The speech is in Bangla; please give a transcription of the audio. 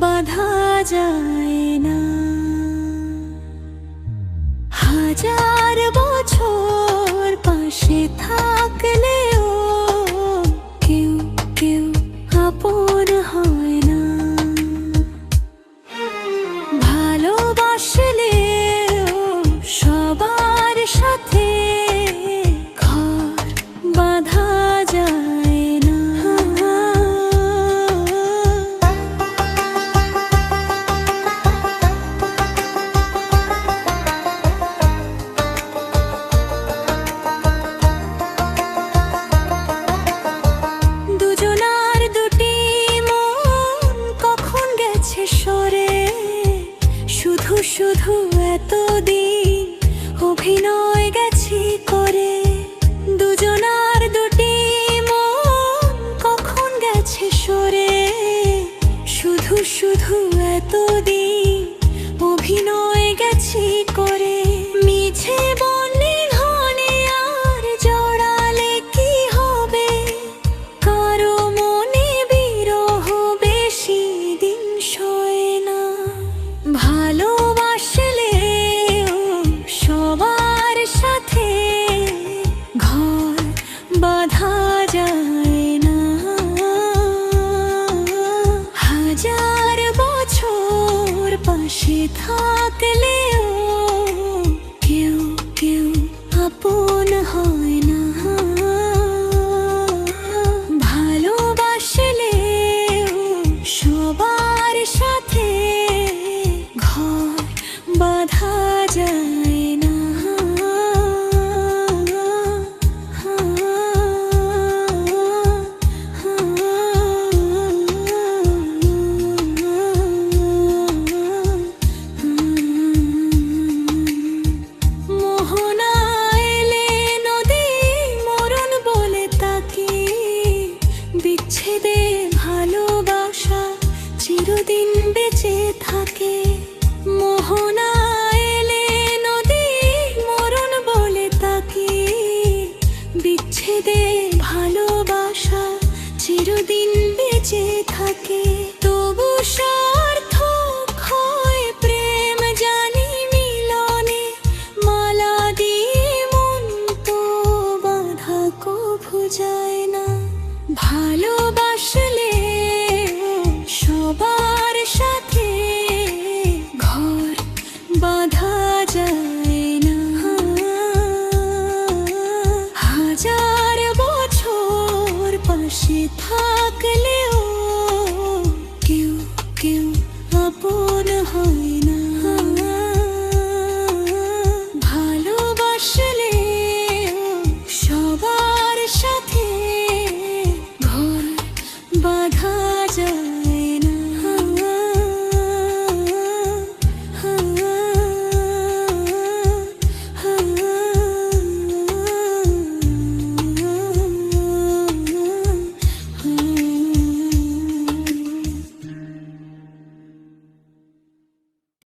বাঁধা যায় না। হাজার বছর পাশে থাকলেও কেউ কেউ আপন হয় না। ভালোবাসলেও সবার সাথে ঘর বাঁধা যায় না। দুজনার দুটি মন কখন গেছে সরে, শুধু শুধু এতদিন অভিনয় গেছি করে। দুজনার দুটি মন কখন গেছে সরে, শুধু শুধু এতদিন অভিনয় গেছি করে। মিছে বললে হনে আর জড়ালে কি হবে, কারো মনে বিরহ বেশি দিন সয় না। ভালোবাসলেও সবার সাথে ঘর বাঁধা যায় না। হাজার বছর পাশে থাকলেও কেউ কেউ আপন হয় না। ভালোবাসলেও সবার সাথে ঘর বাঁধা যায় না। মোহনা এলে নদী মরণ বলে তাকে, বিচ্ছেদে ভালোবাসা চিরদিন বেঁচে থাকে। মোহনা এলে নদী মরণ বলে তাকে, বিচ্ছেদে ভালোবাসা চিরদিন বেঁচে থাকে। তবু সার্থক হয় প্রেম জানি মিলনে, মালা দিয়ে মন তো বাঁধা কভু যায় না। ভালোবাসলে সবার সাথে ঘর বাঁধা যায় না। হাজার বছর পাশে থাকলেও কেউ কেউ আপন হয় না। ভালোবাসলেও সবার সাথে ঘর বাঁধা যায়।